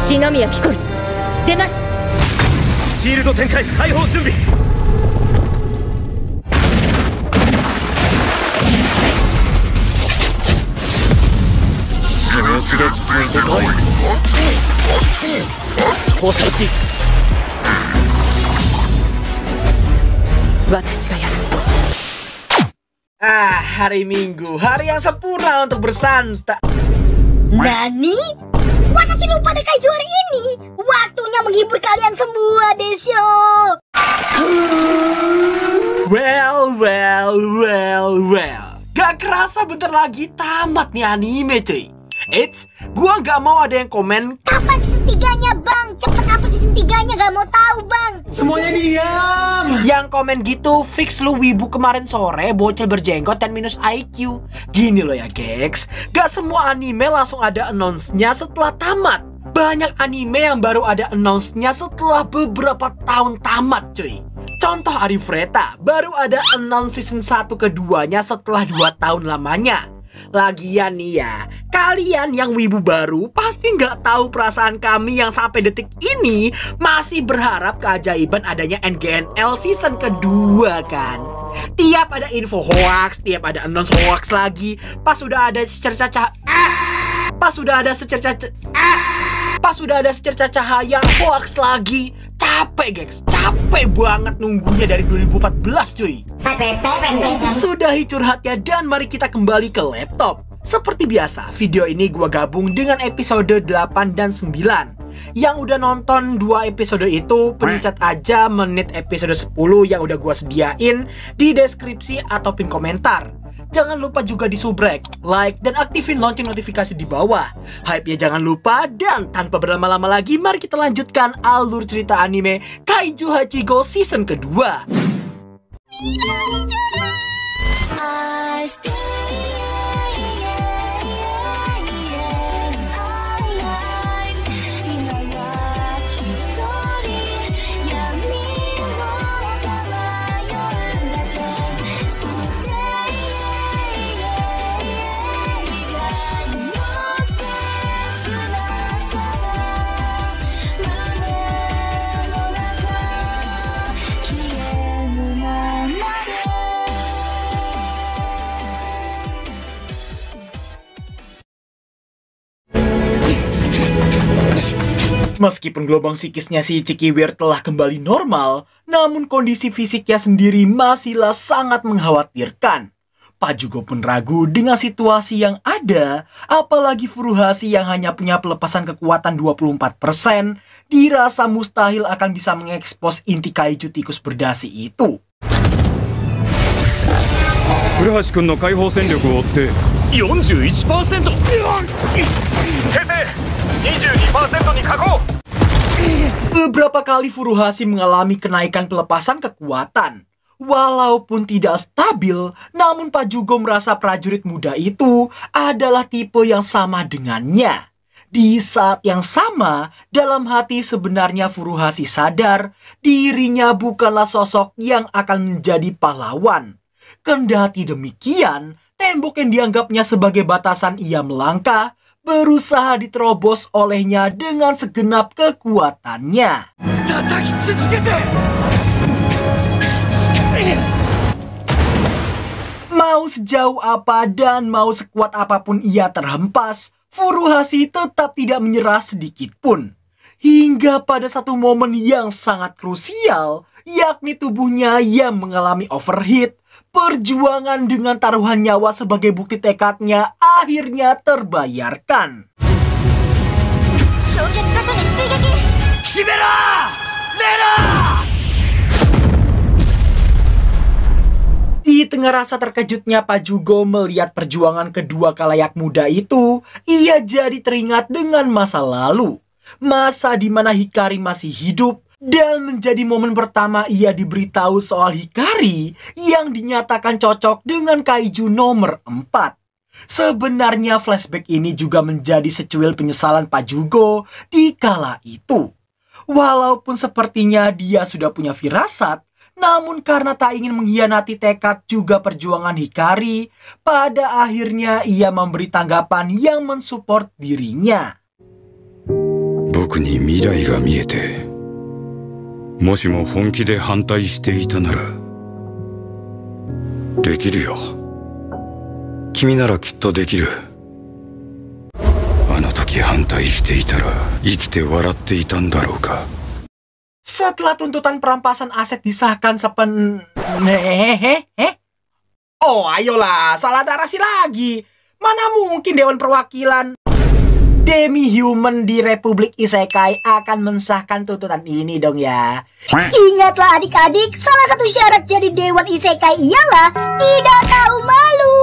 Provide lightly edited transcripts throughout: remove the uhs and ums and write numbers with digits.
篠宮ピコル出ます。シールド展開、開放準備。刺激でついてこい。放射撃。私がやる。Hari Minggu, hari yang sempurna untuk bersantai. Nani? Watashi lupa deh kaiju hari ini. Waktunya menghibur kalian semua, Desyo. Well. Gak kerasa bentar lagi tamat nih anime, cuy. Eits, gua gak mau ada yang komen. Kapan season 3-nya, Bang? Cepet apa season 3-nya? Gak mau tahu, Bang. Semuanya diam. Yang komen gitu fix lu wibu kemarin sore, bocil berjenggot dan minus IQ. Gini loh ya, gengs. Gak semua anime langsung ada announce-nya setelah tamat. Banyak anime yang baru ada announce-nya setelah beberapa tahun tamat, cuy. Contoh Arifureta, baru ada announce season 1 keduanya setelah 2 tahun lamanya. Lagian nih ya, kalian yang wibu baru pasti nggak tahu perasaan kami yang sampai detik ini masih berharap keajaiban adanya NGNL season kedua kan. Tiap ada info hoax, tiap ada announce hoax lagi, pas sudah ada secerca cahaya hoax lagi. Capek gengs, capek banget nunggunya dari 2014 cuy. Sudahi curhatnya dan mari kita kembali ke laptop. Seperti biasa, video ini gua gabung dengan episode 8 dan 9. Yang udah nonton 2 episode itu, pencet aja menit episode 10 yang udah gua sediain di deskripsi atau pin komentar. Jangan lupa juga di subrek, like, dan aktifin lonceng notifikasi di bawah. Hype-nya jangan lupa, dan tanpa berlama-lama lagi, mari kita lanjutkan alur cerita anime Kaiju Hachigo season kedua. Meskipun gelombang psikisnya si Cikiwir telah kembali normal, namun kondisi fisiknya sendiri masihlah sangat mengkhawatirkan. Pak Jugo pun ragu dengan situasi yang ada, apalagi Furuhashi yang hanya punya pelepasan kekuatan 24%, dirasa mustahil akan bisa mengekspos inti kaiju tikus berdasi itu. Furuhashi-kun no kaihou senryokuを追って 41%! 訂正 22% に確保! Beberapa kali Furuhashi mengalami kenaikan pelepasan kekuatan. Walaupun tidak stabil, namun Pak Jugo merasa prajurit muda itu adalah tipe yang sama dengannya. Di saat yang sama, dalam hati sebenarnya Furuhashi sadar dirinya bukanlah sosok yang akan menjadi pahlawan. Kendati demikian, tembok yang dianggapnya sebagai batasan ia melangkah berusaha diterobos olehnya dengan segenap kekuatannya. Mau sejauh apa dan mau sekuat apapun ia terhempas, Furuhashi tetap tidak menyerah sedikit pun. Hingga pada satu momen yang sangat krusial, yakni tubuhnya yang mengalami overheat, perjuangan dengan taruhan nyawa sebagai bukti tekadnya akhirnya terbayarkan. Shibera! Nera! Di tengah rasa terkejutnya Pak Jugo melihat perjuangan kedua kalayak muda itu, ia jadi teringat dengan masa lalu. Masa di mana Hikari masih hidup, dan menjadi momen pertama ia diberitahu soal Hikari yang dinyatakan cocok dengan kaiju nomor 4. Sebenarnya flashback ini juga menjadi secuil penyesalan Pak Jugo di kala itu. Walaupun sepertinya dia sudah punya firasat, namun karena tak ingin mengkhianati tekad juga perjuangan Hikari, pada akhirnya ia memberi tanggapan yang mensupport dirinya. 僕に未来が見えて、もしも本気で反対していたなら、できるよ。君ならきっとできる。あの時反対していたら生きて笑っていたんだろうか。 Setelah tuntutan perampasan aset disahkan Oh, ayolah, salah narasi lagi. Mana mungkin Dewan Perwakilan Demi-human di Republik Isekai akan mensahkan tuntutan ini dong ya. Ingatlah adik-adik, salah satu syarat jadi Dewan Isekai ialah tidak tahu malu.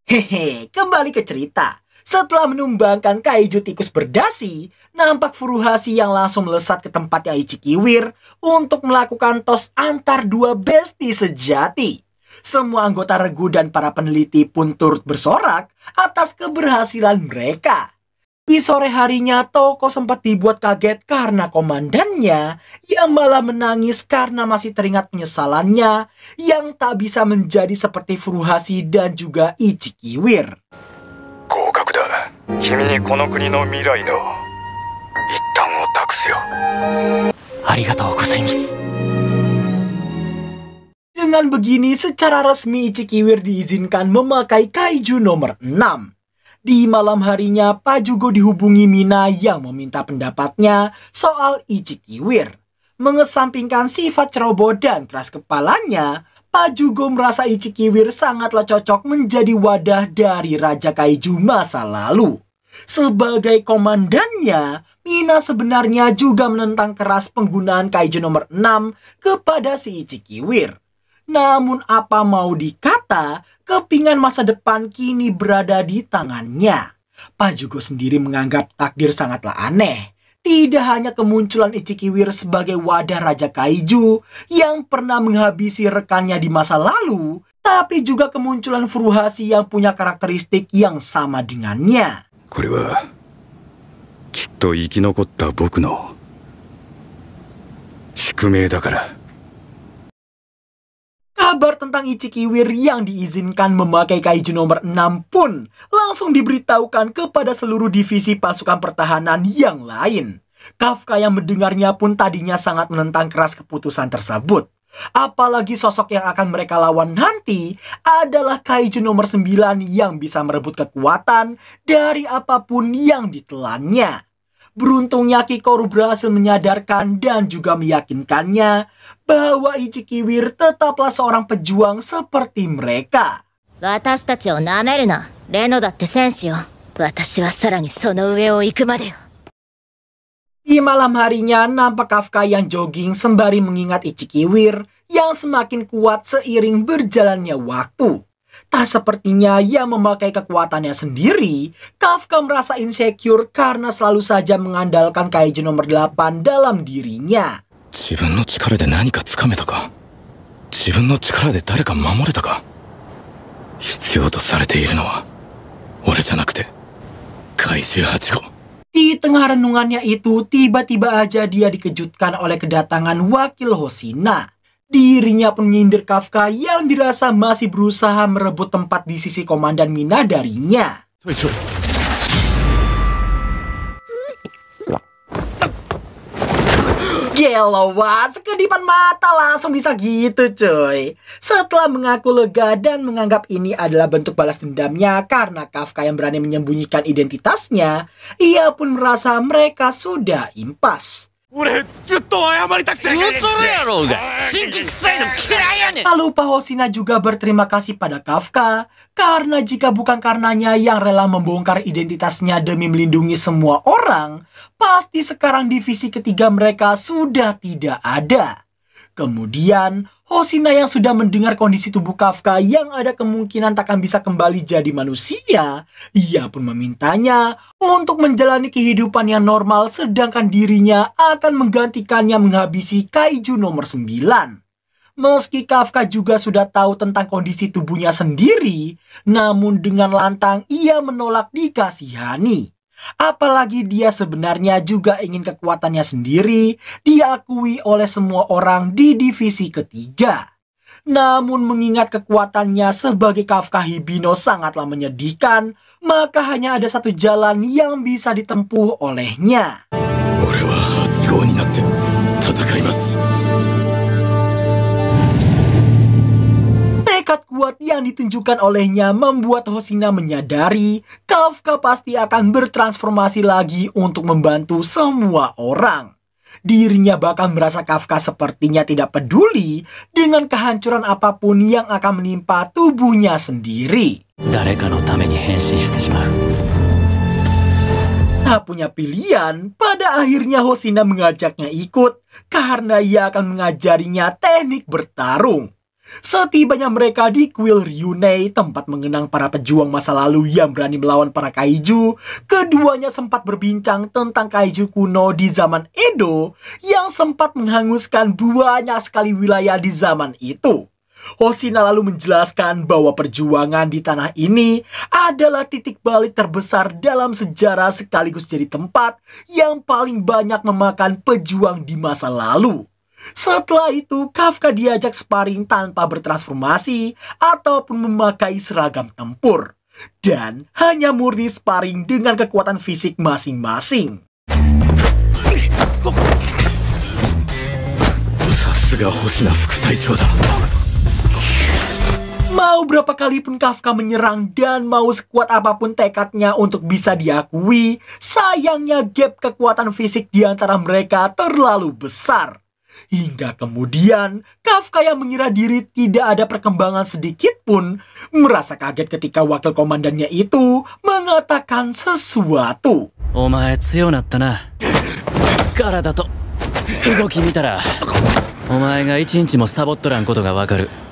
Hehe, kembali ke cerita. Setelah menumbangkan kaiju tikus berdasi, nampak Furuhashi yang langsung melesat ke tempatnya Ichikiwir untuk melakukan tos antar dua besti sejati. Semua anggota regu dan para peneliti pun turut bersorak atas keberhasilan mereka. Di sore harinya, Toko sempat dibuat kaget karena komandannya yang malah menangis karena masih teringat penyesalannya yang tak bisa menjadi seperti Furuhashi dan juga Ichikiwir. 合格だ。君にこの国の未来の一端を託すよ。ありがとうございます。 Dengan begini, secara resmi Ichikiwir diizinkan memakai kaiju nomor 6. Di malam harinya, Pajugo dihubungi Mina yang meminta pendapatnya soal Ichikiwir. Mengesampingkan sifat ceroboh dan keras kepalanya, Pajugo merasa Ichikiwir sangatlah cocok menjadi wadah dari Raja Kaiju masa lalu. Sebagai komandannya, Mina sebenarnya juga menentang keras penggunaan kaiju nomor 6 kepada si Ichikiwir. Namun apa mau dikata, kepingan masa depan kini berada di tangannya. Pajugo sendiri menganggap takdir sangatlah aneh. Tidak hanya kemunculan Ichikiwir sebagai wadah Raja Kaiju yang pernah menghabisi rekannya di masa lalu, tapi juga kemunculan Furuhashi yang punya karakteristik yang sama dengannya. これはきっと生き残った僕の宿命だから。 Kabar tentang Ichikiwir yang diizinkan memakai kaiju nomor 6 pun langsung diberitahukan kepada seluruh divisi pasukan pertahanan yang lain. Kafka yang mendengarnya pun tadinya sangat menentang keras keputusan tersebut. Apalagi sosok yang akan mereka lawan nanti adalah kaiju nomor 9 yang bisa merebut kekuatan dari apapun yang ditelannya. Beruntungnya Kikoru berhasil menyadarkan dan juga meyakinkannya bahwa Ichikiwir tetaplah seorang pejuang seperti mereka. 私たちを舐めるな。レノだって戦士よ。私はさらにその上を行くまでよ。 Di malam harinya, nampak Kafka yang jogging sembari mengingat Ichikiwir yang semakin kuat seiring berjalannya waktu. Tak sepertinya ia memakai kekuatannya sendiri, Kafka merasa insecure karena selalu saja mengandalkan kaiju nomor 8 dalam dirinya. 自分の力で何か掴めたか。自分の力で誰か守れたか。必要とされているのは俺じゃなくて怪獣8号。 Di tengah renungannya itu, tiba-tiba aja dia dikejutkan oleh kedatangan wakil Hoshina. Dirinya pun menyindir Kafka yang dirasa masih berusaha merebut tempat di sisi komandan Mina darinya. Gelo, wah, sekedipan mata langsung bisa gitu cuy. Setelah mengaku lega dan menganggap ini adalah bentuk balas dendamnya karena Kafka yang berani menyembunyikan identitasnya, ia pun merasa mereka sudah impas. Lalu Pak Hoshina juga berterima kasih pada Kafka karena jika bukan karenanya yang rela membongkar identitasnya demi melindungi semua orang, pasti sekarang divisi ketiga mereka sudah tidak ada. Kemudian Hoshina yang sudah mendengar kondisi tubuh Kafka yang ada kemungkinan takkan bisa kembali jadi manusia, ia pun memintanya untuk menjalani kehidupan yang normal sedangkan dirinya akan menggantikannya menghabisi kaiju nomor 9. Meski Kafka juga sudah tahu tentang kondisi tubuhnya sendiri, namun dengan lantang ia menolak dikasihani. Apalagi dia sebenarnya juga ingin kekuatannya sendiri diakui oleh semua orang di divisi ketiga. Namun mengingat kekuatannya sebagai Kafka Hibino sangatlah menyedihkan, maka hanya ada satu jalan yang bisa ditempuh olehnya. Tekad kuat yang ditunjukkan olehnya membuat Hoshina menyadari Kafka pasti akan bertransformasi lagi untuk membantu semua orang. Dirinya bahkan merasa Kafka sepertinya tidak peduli dengan kehancuran apapun yang akan menimpa tubuhnya sendiri. Tak punya pilihan, pada akhirnya Hoshina mengajaknya ikut karena ia akan mengajarinya teknik bertarung. Setibanya mereka di kuil Ryunei, tempat mengenang para pejuang masa lalu yang berani melawan para kaiju, keduanya sempat berbincang tentang kaiju kuno di zaman Edo yang sempat menghanguskan banyak sekali wilayah di zaman itu. Hoshina lalu menjelaskan bahwa perjuangan di tanah ini adalah titik balik terbesar dalam sejarah sekaligus jadi tempat yang paling banyak memakan pejuang di masa lalu. Setelah itu, Kafka diajak sparring tanpa bertransformasi ataupun memakai seragam tempur. Dan hanya murni sparring dengan kekuatan fisik masing-masing. Mau berapa kali pun Kafka menyerang dan mau sekuat apapun tekadnya untuk bisa diakui, sayangnya gap kekuatan fisik di antara mereka terlalu besar. Hingga kemudian, Kafka yang mengira diri tidak ada perkembangan sedikit pun, merasa kaget ketika wakil komandannya itu mengatakan sesuatu.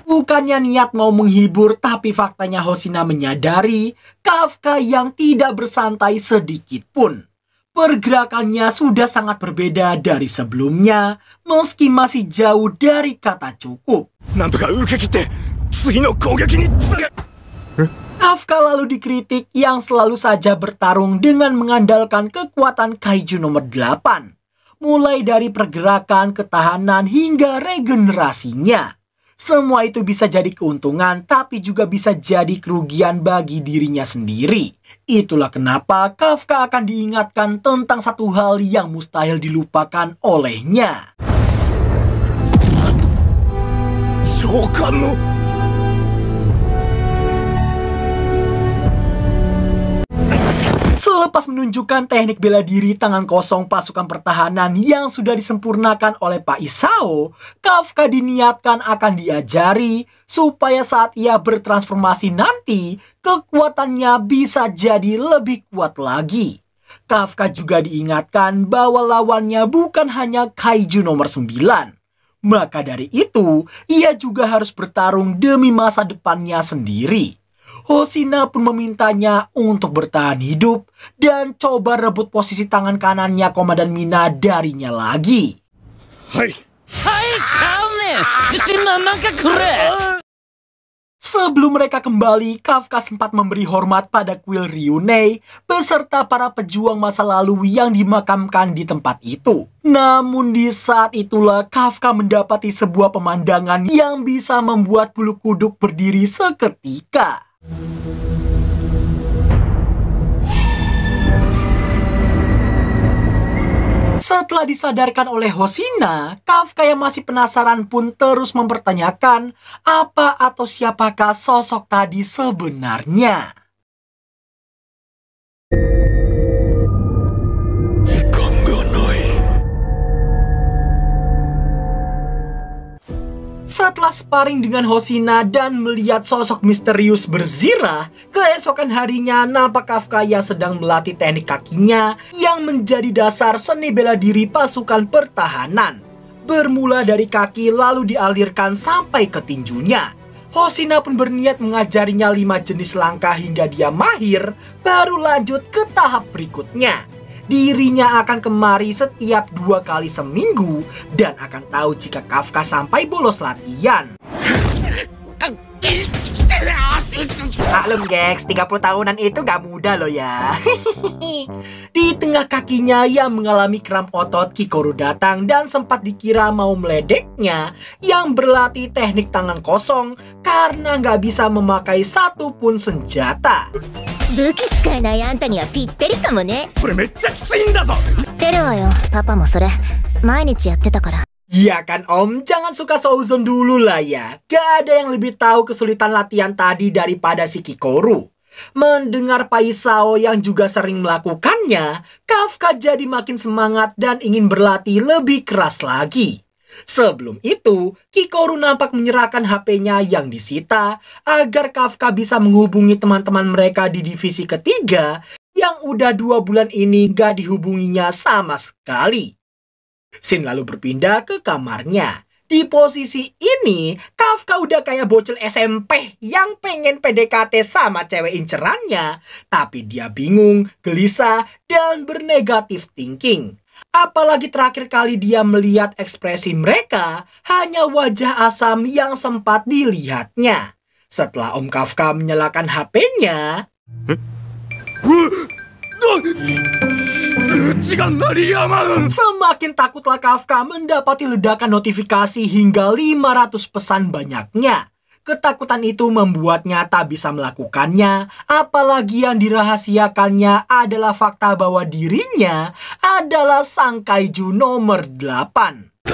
Bukannya niat mau menghibur, tapi faktanya Hoshina menyadari Kafka yang tidak bersantai sedikit pun. Pergerakannya sudah sangat berbeda dari sebelumnya, meski masih jauh dari kata cukup. Kafka lalu dikritik yang selalu saja bertarung dengan mengandalkan kekuatan kaiju nomor 8. Mulai dari pergerakan, ketahanan, hingga regenerasinya. Semua itu bisa jadi keuntungan, tapi juga bisa jadi kerugian bagi dirinya sendiri. Itulah kenapa Kafka akan diingatkan tentang satu hal yang mustahil dilupakan olehnya. Selepas menunjukkan teknik bela diri tangan kosong pasukan pertahanan yang sudah disempurnakan oleh Pak Isao, Kafka diniatkan akan diajari supaya saat ia bertransformasi nanti, kekuatannya bisa jadi lebih kuat lagi. Kafka juga diingatkan bahwa lawannya bukan hanya kaiju nomor 9. Maka dari itu, ia juga harus bertarung demi masa depannya sendiri. Hoshina pun memintanya untuk bertahan hidup dan coba rebut posisi tangan kanannya Komandan Mina darinya lagi. Sebelum mereka kembali, Kafka sempat memberi hormat pada kuil Ryunei beserta para pejuang masa lalu yang dimakamkan di tempat itu. Namun di saat itulah Kafka mendapati sebuah pemandangan yang bisa membuat bulu kuduk berdiri seketika. Setelah disadarkan oleh Hoshina, Kafka yang masih penasaran pun terus mempertanyakan apa atau siapakah sosok tadi sebenarnya. Setelah sparring dengan Hoshina dan melihat sosok misterius berzirah, keesokan harinya nampak Kafka yang sedang melatih teknik kakinya yang menjadi dasar seni bela diri pasukan pertahanan. Bermula dari kaki lalu dialirkan sampai ke tinjunya. Hoshina pun berniat mengajarinya 5 jenis langkah hingga dia mahir, baru lanjut ke tahap berikutnya. Dirinya akan kemari setiap 2 kali seminggu dan akan tahu jika Kafka sampai bolos latihan. Maklum gengs, 30 tahunan itu gak mudah loh ya. Di tengah tengah kakinya yang mengalami kram otot, Kikoru datang dan sempat dikira mau meledeknya yang berlatih teknik tangan kosong karena nggak bisa memakai satupun senjata. 武器使えないあんたにはぴったりかもね。これめっちゃきついんだぞ。知ってるわよ。パパもそれ毎日やってたから。 Ya kan Om, jangan suka seuzon dulu lah ya. Gak ada yang lebih tahu kesulitan latihan tadi daripada si Kikoru. Mendengar Paisao yang juga sering melakukannya, Kafka jadi makin semangat dan ingin berlatih lebih keras lagi. Sebelum itu, Kikoru nampak menyerahkan HP-nya yang disita agar Kafka bisa menghubungi teman-teman mereka di divisi ketiga yang udah 2 bulan ini gak dihubunginya sama sekali. Shin lalu berpindah ke kamarnya. Di posisi ini, Kafka udah kayak bocil SMP yang pengen PDKT sama cewek incerannya. Tapi dia bingung, gelisah, dan bernegatif thinking. Apalagi terakhir kali dia melihat ekspresi mereka, hanya wajah asam yang sempat dilihatnya. Setelah Om Kafka menyalakan HP-nya... Semakin takutlah Kafka mendapati ledakan notifikasi hingga 500 pesan banyaknya. Ketakutan itu membuatnya tak bisa melakukannya, apalagi yang dirahasiakannya adalah fakta bahwa dirinya adalah sang kaiju nomor 8.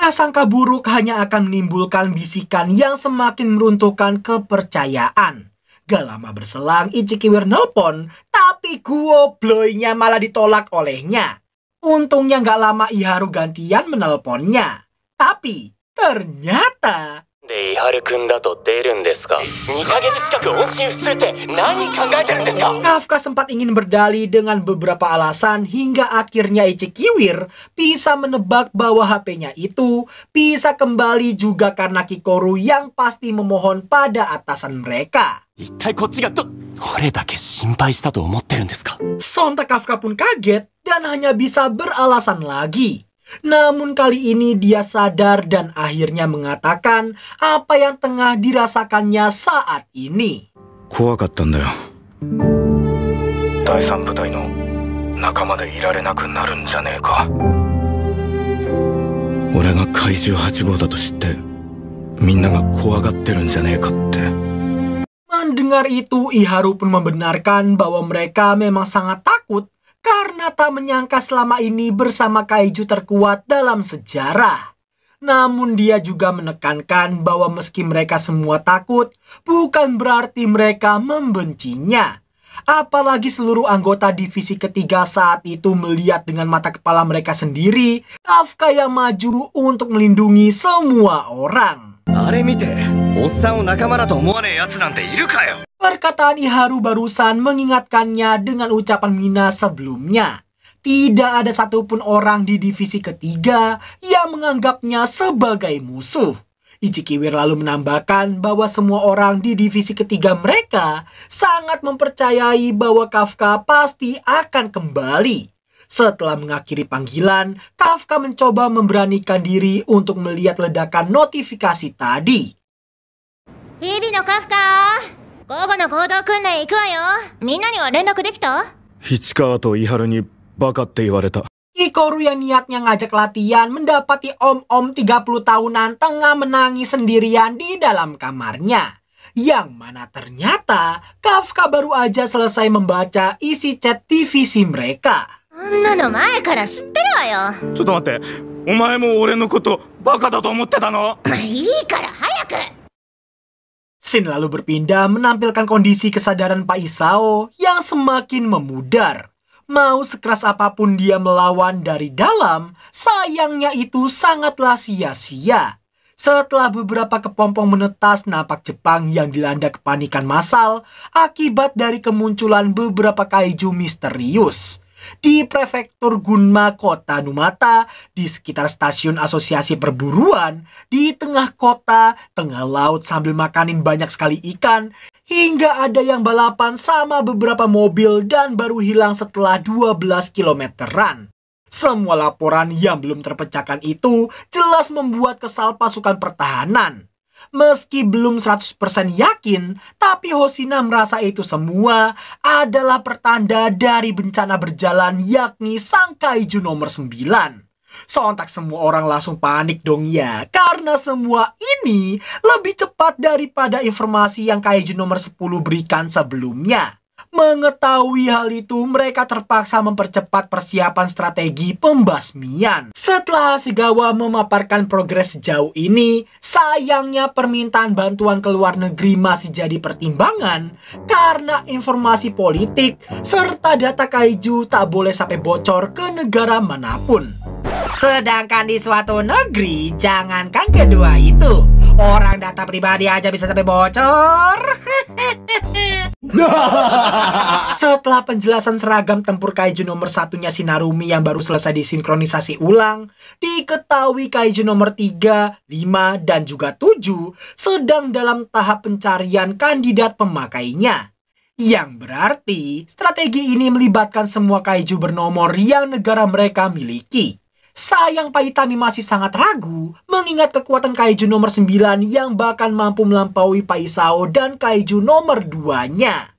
Prasangka buruk hanya akan menimbulkan bisikan yang semakin meruntuhkan kepercayaan. Gak lama berselang Ichikiwir nelpon, tapi Guobloy-nya malah ditolak olehnya. Untungnya gak lama Iharu gantian menelponnya. Tapi ternyata... Kafka sempat ingin berdalih dengan beberapa alasan hingga akhirnya Ichikiwir bisa menebak bahwa HP-nya itu bisa kembali juga karena Kikoru yang pasti memohon pada atasan mereka. Sontak Kafka pun kaget dan hanya bisa beralasan lagi. Namun kali ini dia sadar dan akhirnya mengatakan apa yang tengah dirasakannya saat ini. Mendengar itu, Iharu pun membenarkan bahwa mereka memang sangat takut karena tak menyangka selama ini bersama kaiju terkuat dalam sejarah. Namun dia juga menekankan bahwa meski mereka semua takut, bukan berarti mereka membencinya. Apalagi seluruh anggota divisi ketiga saat itu melihat dengan mata kepala mereka sendiri, Kafka yang maju untuk melindungi semua orang. Perkataan Iharu barusan mengingatkannya dengan ucapan Mina sebelumnya. Tidak ada satupun orang di divisi ketiga yang menganggapnya sebagai musuh. Ichikiwir lalu menambahkan bahwa semua orang di divisi ketiga mereka sangat mempercayai bahwa Kafka pasti akan kembali. Setelah mengakhiri panggilan, Kafka mencoba memberanikan diri untuk melihat ledakan notifikasi tadi. Hibino Kafka, 午後の行動訓練行くわよ。みんなには連絡できた？ Kikoru yang niatnya ngajak latihan mendapati om-om 30 tahunan tengah menangis sendirian di dalam kamarnya. Yang mana ternyata Kafka baru aja selesai membaca isi chat divisi mereka. Shin lalu berpindah menampilkan kondisi kesadaran Pak Isao yang semakin memudar. Mau sekeras apapun dia melawan dari dalam, sayangnya itu sangatlah sia-sia. Setelah beberapa kepompong menetas napak Jepang yang dilanda kepanikan massal akibat dari kemunculan beberapa kaiju misterius. Di prefektur Gunma, kota Numata, di sekitar stasiun asosiasi perburuan, di tengah kota, tengah laut sambil makanin banyak sekali ikan, hingga ada yang balapan sama beberapa mobil dan baru hilang setelah 12 kilometeran. Semua laporan yang belum terpecahkan itu jelas membuat kesal pasukan pertahanan. Meski belum 100% yakin, tapi Hoshina merasa itu semua adalah pertanda dari bencana berjalan, yakni sang kaiju nomor 9. Sontak semua orang langsung panik dong ya, karena semua ini lebih cepat daripada informasi yang kaiju nomor 10 berikan sebelumnya. Mengetahui hal itu, mereka terpaksa mempercepat persiapan strategi pembasmian. Setelah Hasegawa memaparkan progres sejauh ini, sayangnya permintaan bantuan ke luar negeri masih jadi pertimbangan karena informasi politik serta data kaiju tak boleh sampai bocor ke negara manapun. Sedangkan di suatu negeri, jangankan kedua itu, orang data pribadi aja bisa sampai bocor. Setelah penjelasan seragam tempur kaiju nomor 1-nya si Narumi yang baru selesai disinkronisasi ulang, diketahui kaiju nomor 3, 5, dan juga 7 sedang dalam tahap pencarian kandidat pemakainya. Yang berarti strategi ini melibatkan semua kaiju bernomor yang negara mereka miliki. Sayang Pak Itami masih sangat ragu mengingat kekuatan kaiju nomor 9 yang bahkan mampu melampaui Pak Isao dan kaiju nomor 2-nya.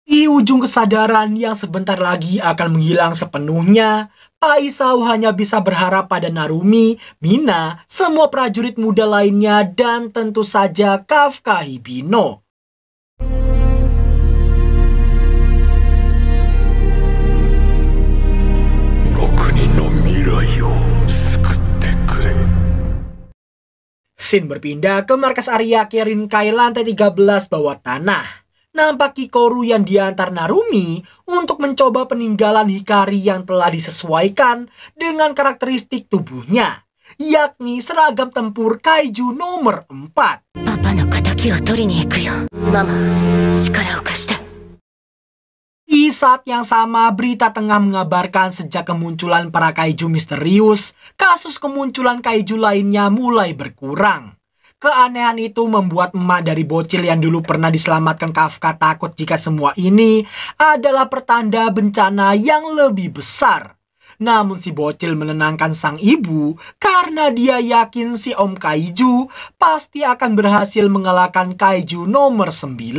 Di ujung kesadaran yang sebentar lagi akan menghilang sepenuhnya, Pak Isao hanya bisa berharap pada Narumi, Mina, semua prajurit muda lainnya, dan tentu saja Kafka Hibino. Scene berpindah ke markas Ariake Rinkai lantai 13 bawah tanah. Nampak Kikoru yang diantar Narumi untuk mencoba peninggalan Hikari yang telah disesuaikan dengan karakteristik tubuhnya, yakni seragam tempur kaiju nomor 4. Papa no kataki o tori ni iku yo. Mama, shikara o kashite. Di saat yang sama, berita tengah mengabarkan sejak kemunculan para kaiju misterius, kasus kemunculan kaiju lainnya mulai berkurang. Keanehan itu membuat emak dari bocil yang dulu pernah diselamatkan Kafka takut jika semua ini adalah pertanda bencana yang lebih besar. Namun si bocil menenangkan sang ibu karena dia yakin si Om Kaiju pasti akan berhasil mengalahkan kaiju nomor 9.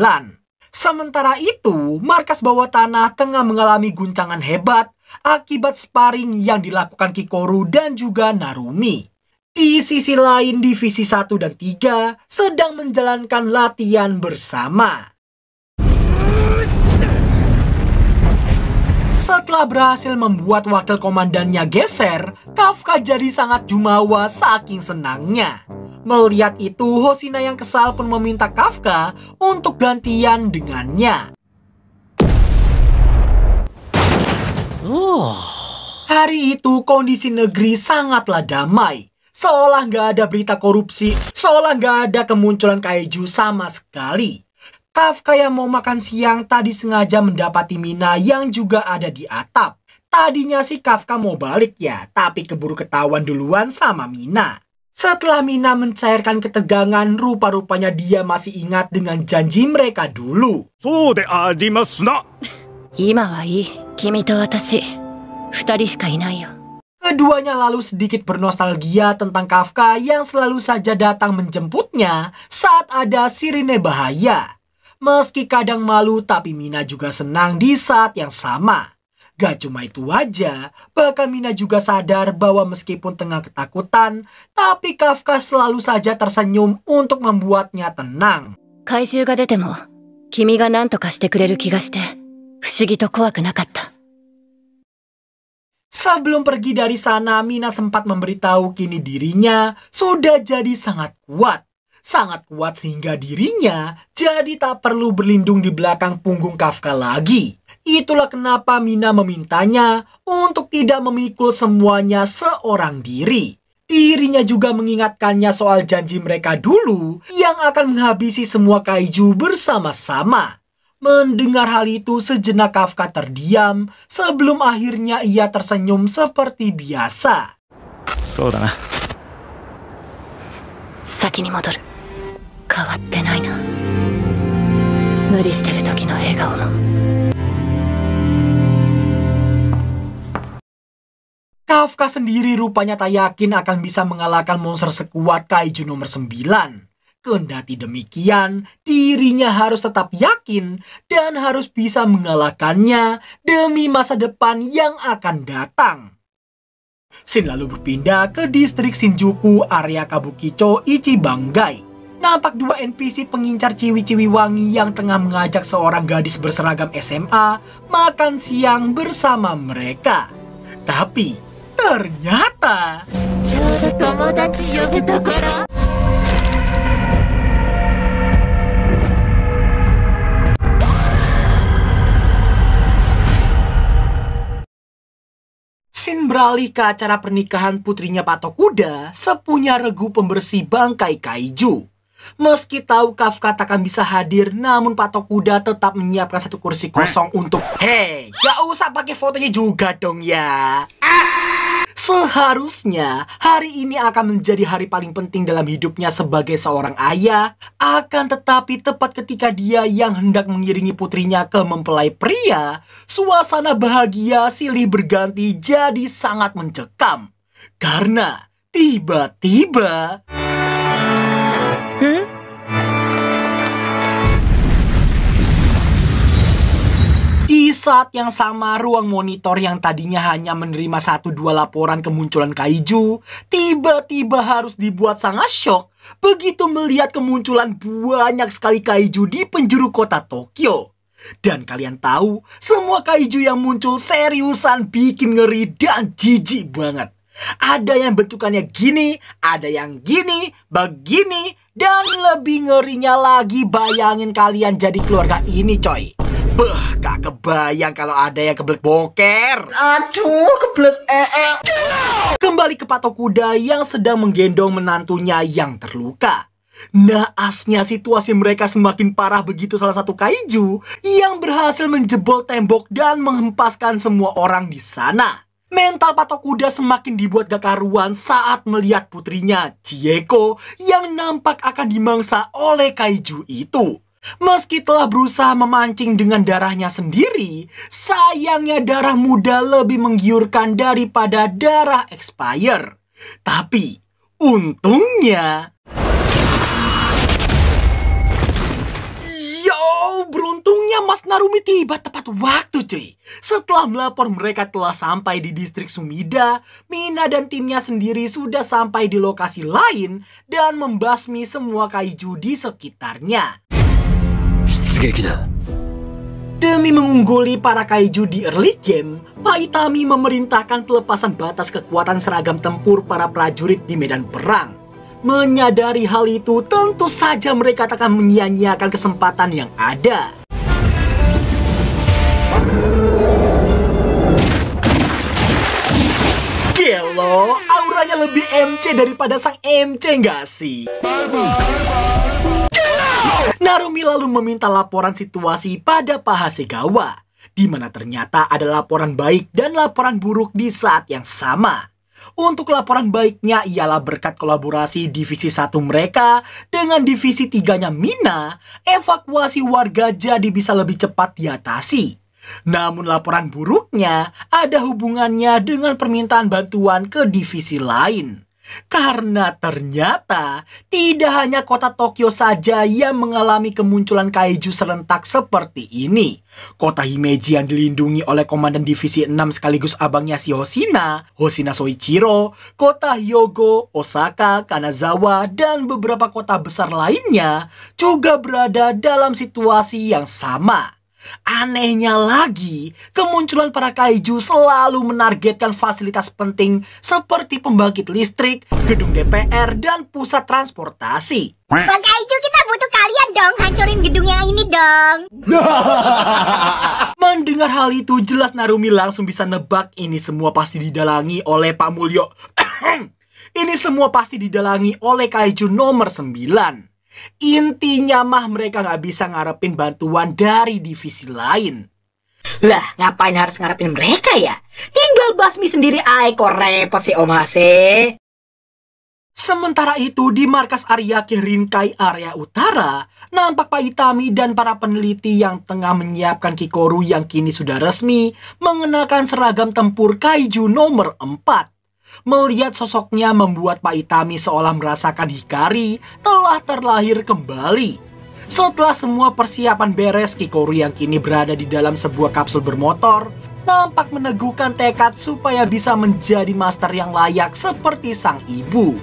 Sementara itu, markas bawah tanah tengah mengalami guncangan hebat akibat sparring yang dilakukan Kikoru dan juga Narumi. Di sisi lain, divisi 1 dan 3 sedang menjalankan latihan bersama. Setelah berhasil membuat wakil komandannya geser, Kafka jadi sangat jumawa saking senangnya. Melihat itu, Hoshina yang kesal pun meminta Kafka untuk gantian dengannya. Hari itu kondisi negeri sangatlah damai. Seolah nggak ada berita korupsi, seolah nggak ada kemunculan kaiju sama sekali. Kafka yang mau makan siang tadi sengaja mendapati Mina yang juga ada di atap. Tadinya sih Kafka mau balik ya, tapi keburu ketahuan duluan sama Mina. Setelah Mina mencairkan ketegangan, rupa-rupanya dia masih ingat dengan janji mereka dulu. So de arimasu na. Ima wa ii, kimi to watashi, 2 shika inai yo. Keduanya lalu sedikit bernostalgia tentang Kafka yang selalu saja datang menjemputnya saat ada sirine bahaya. Meski kadang malu, tapi Mina juga senang di saat yang sama. Gak cuma itu aja, bahkan Mina juga sadar bahwa meskipun tengah ketakutan, tapi Kafka selalu saja tersenyum untuk membuatnya tenang. Kaiju ga dete mo, kimi ga nanto ka shite kureru kiga shite, fushigi to kowaku nakatta. Sebelum pergi dari sana, Mina sempat memberitahu kini dirinya sudah jadi sangat kuat. Sangat kuat sehingga dirinya jadi tak perlu berlindung di belakang punggung Kafka lagi. Itulah kenapa Mina memintanya untuk tidak memikul semuanya seorang diri. Dirinya juga mengingatkannya soal janji mereka dulu yang akan menghabisi semua kaiju bersama-sama. Mendengar hal itu, sejenak Kafka terdiam sebelum akhirnya ia tersenyum seperti biasa. そうだな。先に戻る。変わってないな。無理してる時の笑顔も。Kafka sendiri rupanya tak yakin akan bisa mengalahkan monster sekuat Kaiju nomor 9. Kendati demikian, dirinya harus tetap yakin dan harus bisa mengalahkannya demi masa depan yang akan datang. Scene lalu berpindah ke distrik Shinjuku, area Kabukicho Ichibangai. Nampak dua NPC pengincar ciwi-ciwi wangi yang tengah mengajak seorang gadis berseragam SMA makan siang bersama mereka. Tapi ternyata Shin beralih ke acara pernikahan putrinya Patok Kuda, sepunya regu pembersih bangkai kaiju. Meski tahu Kafka takkan bisa hadir, namun Patok Kuda tetap menyiapkan satu kursi kosong untuk Hei, gak usah pakai fotonya juga dong ya. Seharusnya hari ini akan menjadi hari paling penting dalam hidupnya sebagai seorang ayah. Akan tetapi tepat ketika dia yang hendak mengiringi putrinya ke mempelai pria, suasana bahagia silih berganti jadi sangat mencekam. Karena tiba-tiba di saat yang sama, ruang monitor yang tadinya hanya menerima 1-2 laporan kemunculan kaiju, tiba-tiba harus dibuat sangat shock begitu melihat kemunculan banyak sekali kaiju di penjuru kota Tokyo. Dan kalian tahu, semua kaiju yang muncul seriusan bikin ngeri dan jijik banget. Ada yang bentukannya gini, ada yang gini, begini, dan lebih ngerinya lagi bayangin kalian jadi keluarga ini coy. Gak kebayang kalau ada yang kebelet boker. Aduh, kebelet Kembali ke Patok Kuda yang sedang menggendong menantunya yang terluka. Naasnya situasi mereka semakin parah begitu salah satu kaiju yang berhasil menjebol tembok dan menghempaskan semua orang di sana. Mental Patok Kuda semakin dibuat gak karuan saat melihat putrinya, Chieko, yang nampak akan dimangsa oleh kaiju itu. Meski telah berusaha memancing dengan darahnya sendiri, sayangnya darah muda lebih menggiurkan daripada darah expire. Tapi, untungnya... Beruntungnya Mas Narumi tiba tepat waktu cuy. Setelah melapor mereka telah sampai di distrik Sumida, Mina dan timnya sendiri sudah sampai di lokasi lain dan membasmi semua kaiju di sekitarnya. Demi mengungguli para kaiju di early game, Pak Itami memerintahkan pelepasan batas kekuatan seragam tempur para prajurit di medan perang. Menyadari hal itu, tentu saja mereka takkan menyia-nyiakan kesempatan yang ada. Gelo, auranya lebih MC daripada sang MC nggak sih? Narumi lalu meminta laporan situasi pada Pak Hasegawa, di mana ternyata ada laporan baik dan laporan buruk di saat yang sama. Untuk laporan baiknya ialah berkat kolaborasi divisi 1 mereka dengan divisi 3-nya Mina, evakuasi warga jadi bisa lebih cepat diatasi. Namun laporan buruknya ada hubungannya dengan permintaan bantuan ke divisi lain. Karena ternyata tidak hanya kota Tokyo saja yang mengalami kemunculan kaiju serentak seperti ini. Kota Himeji yang dilindungi oleh Komandan Divisi 6 sekaligus abangnya si Hoshina, Hoshina Soichiro, kota Hyogo, Osaka, Kanazawa, dan beberapa kota besar lainnya juga berada dalam situasi yang sama. Anehnya lagi, kemunculan para kaiju selalu menargetkan fasilitas penting seperti pembangkit listrik, gedung DPR, dan pusat transportasi. Bang Kaiju, kita butuh kalian dong, hancurin gedung yang ini dong. Mendengar hal itu, jelas Narumi langsung bisa nebak ini semua pasti didalangi oleh Pak Mulyo. Ini semua pasti didalangi oleh kaiju nomor 9. Intinya mah mereka nggak bisa ngarepin bantuan dari divisi lain. Lah, ngapain harus ngarepin mereka ya? Tinggal basmi sendiri aja kok repot si Om Hase. Sementara itu di markas Ariake Rinkai area utara, nampak Pak Itami dan para peneliti yang tengah menyiapkan Kikoru yang kini sudah resmi mengenakan seragam tempur Kaiju nomor 4. Melihat sosoknya membuat Pak Itami seolah merasakan Hikari telah terlahir kembali. Setelah semua persiapan beres, Kikoru yang kini berada di dalam sebuah kapsul bermotor nampak meneguhkan tekad supaya bisa menjadi master yang layak seperti sang ibu.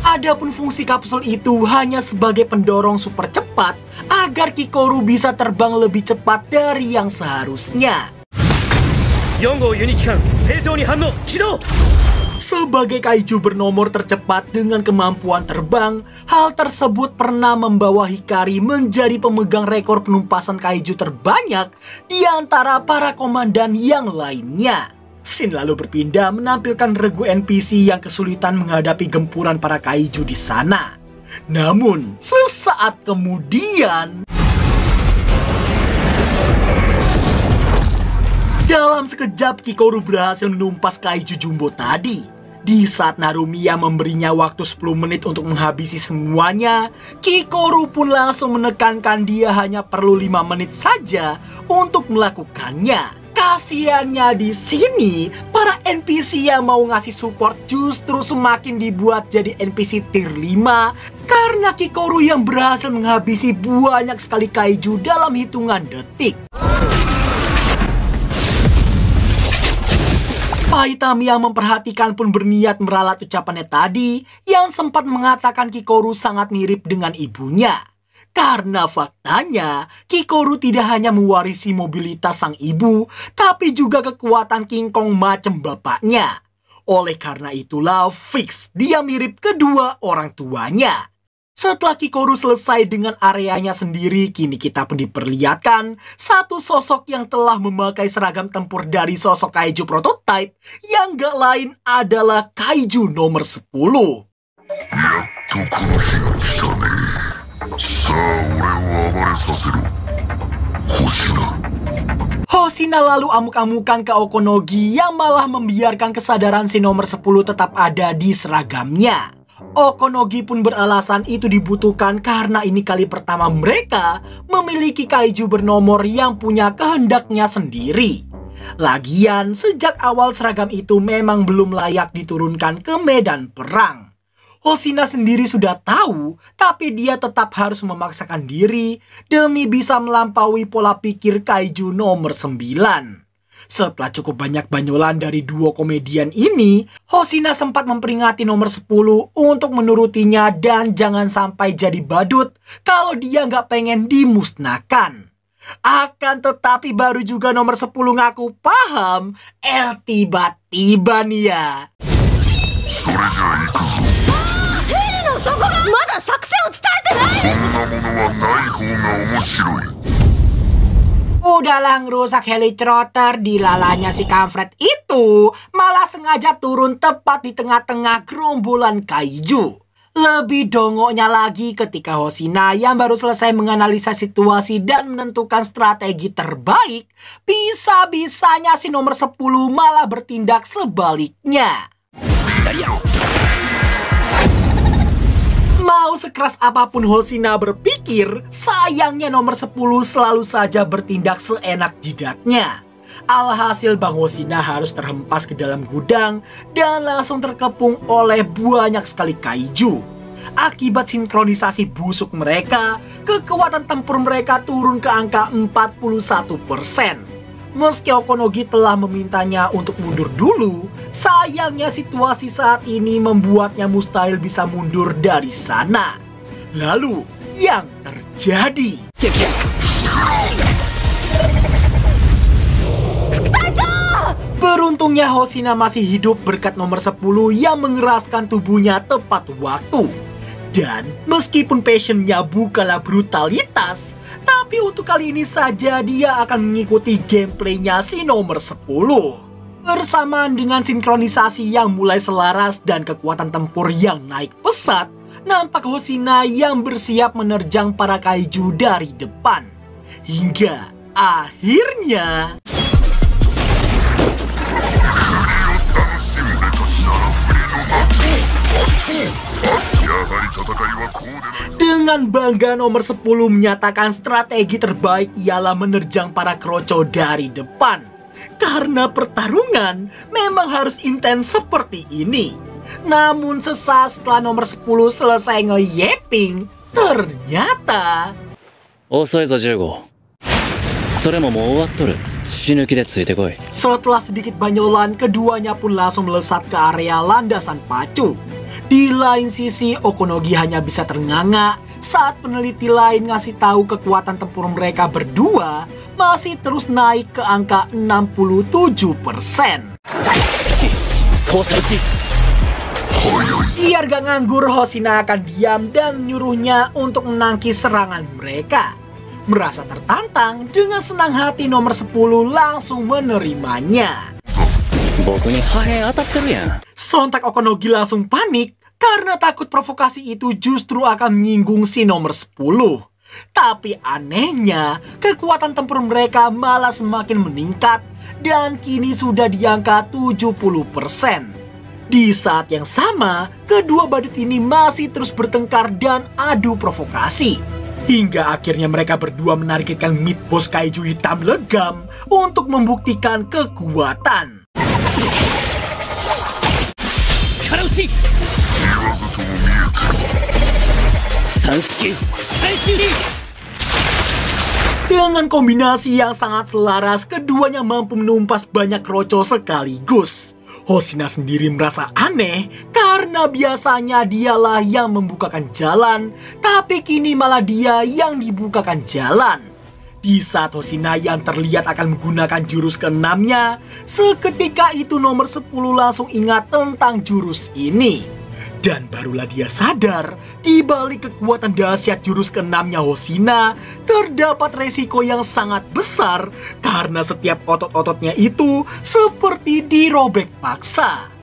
Adapun fungsi kapsul itu hanya sebagai pendorong super cepat agar Kikoru bisa terbang lebih cepat dari yang seharusnya. Sebagai kaiju bernomor tercepat dengan kemampuan terbang, hal tersebut pernah membawa Hikari menjadi pemegang rekor penumpasan kaiju terbanyak di antara para komandan yang lainnya. Scene lalu berpindah menampilkan regu NPC yang kesulitan menghadapi gempuran para kaiju di sana. Namun, sesaat kemudian, dalam sekejap Kikoru berhasil menumpas kaiju jumbo tadi. Di saat Narumiya memberinya waktu 10 menit untuk menghabisi semuanya, Kikoru pun langsung menekankan dia hanya perlu 5 menit saja untuk melakukannya. Kasiannya di sini, para NPC yang mau ngasih support justru semakin dibuat jadi NPC tier 5 karena Kikoru yang berhasil menghabisi banyak sekali kaiju dalam hitungan detik. Pak Itami yang memperhatikan pun berniat meralat ucapannya tadi yang sempat mengatakan Kikoru sangat mirip dengan ibunya. Karena faktanya, Kikoru tidak hanya mewarisi mobilitas sang ibu, tapi juga kekuatan King Kong macam bapaknya. Oleh karena itulah fix dia mirip kedua orang tuanya. Setelah Kikoru selesai dengan areanya sendiri, kini kita pun diperlihatkan satu sosok yang telah memakai seragam tempur dari sosok kaiju prototype yang gak lain adalah kaiju nomor 10. Hoshina lalu amuk-amukan ke Okonogi yang malah membiarkan kesadaran si nomor 10 tetap ada di seragamnya. Okonogi pun beralasan itu dibutuhkan karena ini kali pertama mereka memiliki kaiju bernomor yang punya kehendaknya sendiri. Lagian, sejak awal seragam itu memang belum layak diturunkan ke medan perang. Hoshina sendiri sudah tahu, tapi dia tetap harus memaksakan diri demi bisa melampaui pola pikir kaiju nomor 9. Setelah cukup banyak banyolan dari duo komedian ini, Hoshina sempat memperingati nomor 10 untuk menurutinya dan jangan sampai jadi badut kalau dia nggak pengen dimusnahkan. Akan tetapi baru juga nomor 10 ngaku paham, tiba-tiba nih ya. Udahlah ngerusak helitrotter di lalanya si kampret itu, malah sengaja turun tepat di tengah-tengah gerombolan kaiju. Lebih dongoknya lagi ketika Hoshina yang baru selesai menganalisa situasi dan menentukan strategi terbaik, bisa-bisanya si nomor 10 malah bertindak sebaliknya. Mau sekeras apapun Hoshina berpikir, sayangnya nomor 10 selalu saja bertindak seenak jidatnya. Alhasil Bang Hoshina harus terhempas ke dalam gudang dan langsung terkepung oleh banyak sekali kaiju. Akibat sinkronisasi busuk mereka, kekuatan tempur mereka turun ke angka 41%. Meski Okonogi telah memintanya untuk mundur dulu, sayangnya situasi saat ini membuatnya mustahil bisa mundur dari sana. Lalu, yang terjadi? Beruntungnya Hoshina masih hidup berkat nomor 10 yang mengeraskan tubuhnya tepat waktu. Dan meskipun passionnya bukanlah brutalitas, tapi untuk kali ini saja dia akan mengikuti gameplaynya si nomor 10. Bersamaan dengan sinkronisasi yang mulai selaras dan kekuatan tempur yang naik pesat, nampak Hoshina yang bersiap menerjang para kaiju dari depan. Hingga akhirnya Dengan bangga nomor 10 menyatakan strategi terbaik ialah menerjang para kroco dari depan. Karena pertarungan memang harus intens seperti ini. Namun sesaat setelah nomor 10 selesai ngeyeping, ternyata 遅いぞ15。それももう終わっとる。死ぬ気でついてこい。 setelah sedikit banyolan, keduanya pun langsung melesat ke area landasan pacu. Di lain sisi, Okonogi hanya bisa ternganga saat peneliti lain ngasih tahu kekuatan tempur mereka berdua masih terus naik ke angka 67%. Biar gak nganggur, Hoshina akan diam dan menyuruhnya untuk menangkis serangan mereka. Merasa tertantang, dengan senang hati nomor 10 langsung menerimanya. Sontak Okonogi langsung panik karena takut provokasi itu justru akan menyinggung si nomor 10. Tapi anehnya, kekuatan tempur mereka malah semakin meningkat dan kini sudah di angka 70%. Di saat yang sama, kedua badut ini masih terus bertengkar dan adu provokasi. Hingga akhirnya mereka berdua menargetkan Meat Boss Kaiju hitam legam untuk membuktikan kekuatan. Dengan kombinasi yang sangat selaras, keduanya mampu menumpas banyak kroco sekaligus. Hoshina sendiri merasa aneh karena biasanya dialah yang membukakan jalan, tapi kini malah dia yang dibukakan jalan. Di saat Hoshina yang terlihat akan menggunakan jurus ke-6-nya, seketika itu nomor 10 langsung ingat tentang jurus ini. Dan barulah dia sadar, di balik kekuatan dahsyat jurus ke-6-nya Hoshina, terdapat resiko yang sangat besar karena setiap otot-ototnya itu seperti dirobek paksa.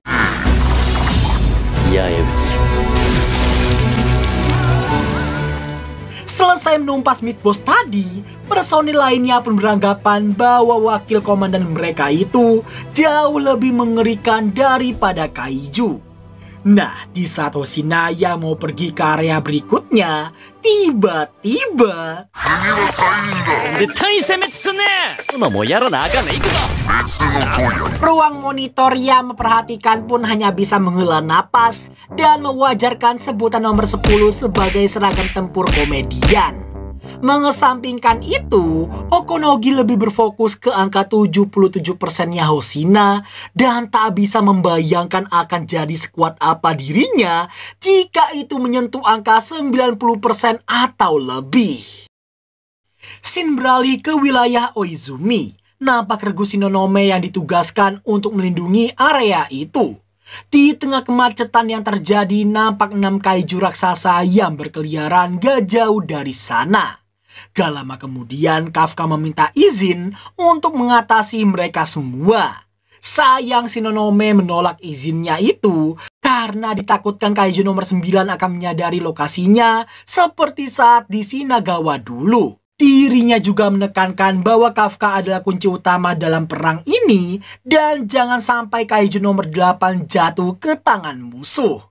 Selesai menumpas Meat Boss tadi, personil lainnya pun beranggapan bahwa wakil komandan mereka itu jauh lebih mengerikan daripada Kaiju. Nah, di saat Hoshina yang mau pergi ke area berikutnya, tiba-tiba ruang monitor yang memperhatikan pun hanya bisa menghela napas dan mewajarkan sebutan nomor 10 sebagai seragam tempur komedian. Mengesampingkan itu, Okonogi lebih berfokus ke angka 77%-nya Hoshina dan tak bisa membayangkan akan jadi sekuat apa dirinya jika itu menyentuh angka 90% atau lebih. Scene beralih ke wilayah Oizumi. Nampak regu Shinonome yang ditugaskan untuk melindungi area itu. Di tengah kemacetan yang terjadi, nampak 6 kaiju raksasa yang berkeliaran gak jauh dari sana. Gak lama kemudian, Kafka meminta izin untuk mengatasi mereka semua. Sayang Shinonome menolak izinnya itu karena ditakutkan kaiju nomor 9 akan menyadari lokasinya seperti saat di Shinagawa dulu. Dirinya juga menekankan bahwa Kafka adalah kunci utama dalam perang ini dan jangan sampai kaiju nomor 8 jatuh ke tangan musuh.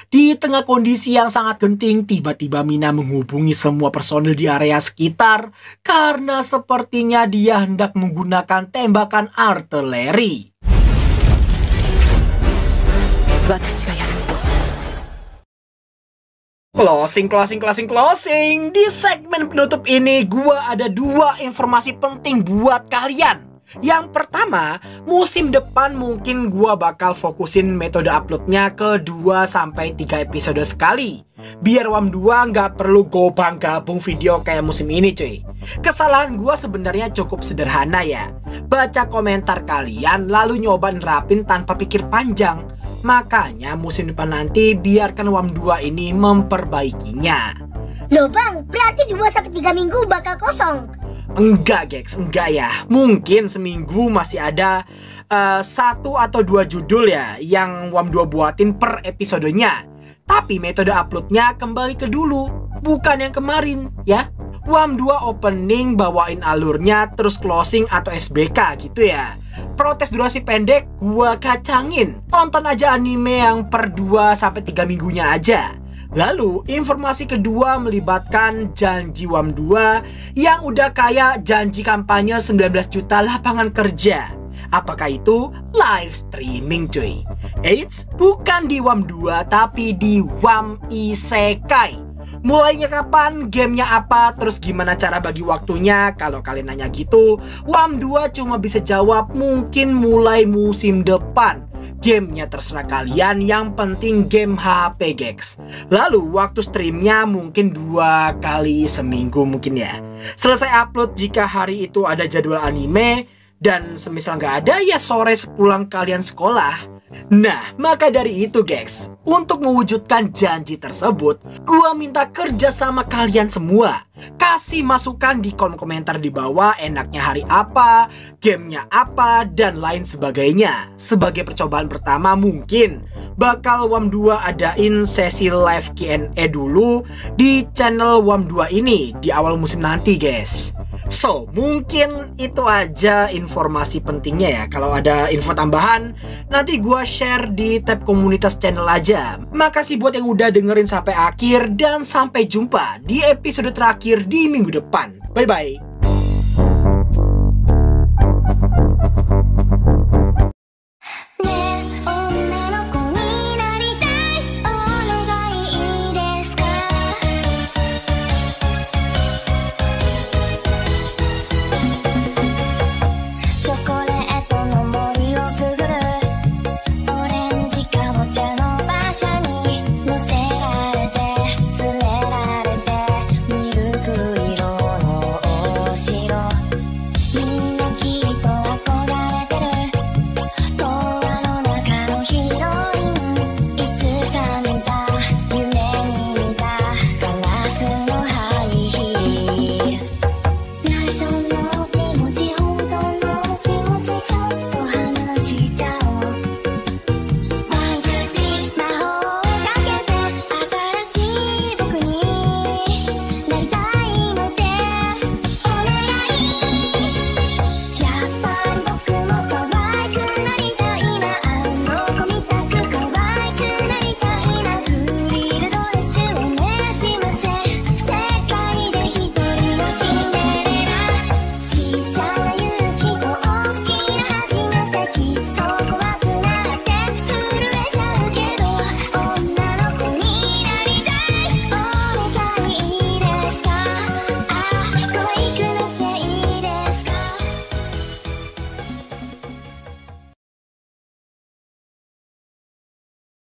Di tengah kondisi yang sangat genting, tiba-tiba Mina menghubungi semua personil di area sekitar karena sepertinya dia hendak menggunakan tembakan artileri. Closing. Di segmen penutup ini gua ada 2 informasi penting buat kalian. Yang pertama, musim depan mungkin gua bakal fokusin metode uploadnya ke 2-3 episode sekali. Biar WAM 2 nggak perlu gabung video kayak musim ini cuy. Kesalahan gua sebenarnya cukup sederhana ya. Baca komentar kalian lalu nyoba nerapin tanpa pikir panjang. Makanya musim depan nanti biarkan WAM 2 ini memperbaikinya. Loh bang, berarti 2-3 minggu bakal kosong. Enggak Gex, enggak ya. Mungkin seminggu masih ada 1 atau 2 judul ya yang WAM 2 buatin per episodenya. Tapi metode uploadnya kembali ke dulu, bukan yang kemarin ya. WAM 2 opening bawain alurnya terus closing atau SBK gitu ya. Protes durasi pendek gua kacangin. Tonton aja anime yang per 2-3 minggunya aja. Lalu informasi kedua melibatkan janji WAM 2 yang udah kayak janji kampanye 19 juta lapangan kerja. Apakah itu? Live streaming cuy. Eits, bukan di WAM 2 tapi di WAM Isekai. Mulainya kapan, gamenya apa, terus gimana cara bagi waktunya? Kalau kalian nanya gitu, WAM 2 cuma bisa jawab mungkin mulai musim depan. Gamenya terserah kalian, yang penting game HP Gex. Lalu waktu streamnya mungkin 2 kali seminggu mungkin ya. Selesai upload jika hari itu ada jadwal anime, dan semisal nggak ada ya sore sepulang kalian sekolah. Nah, maka dari itu Gex, untuk mewujudkan janji tersebut, gua minta kerja sama kalian semua. Kasih masukan di kolom komentar di bawah enaknya hari apa, gamenya apa, dan lain sebagainya. Sebagai percobaan pertama mungkin bakal WAM 2 adain sesi live Q&A dulu di channel WAM 2 ini di awal musim nanti guys. So, mungkin itu aja informasi pentingnya ya. Kalau ada info tambahan, nanti gua share di tab komunitas channel aja. Makasih buat yang udah dengerin sampai akhir, dan sampai jumpa di episode terakhir di minggu depan. Bye-bye.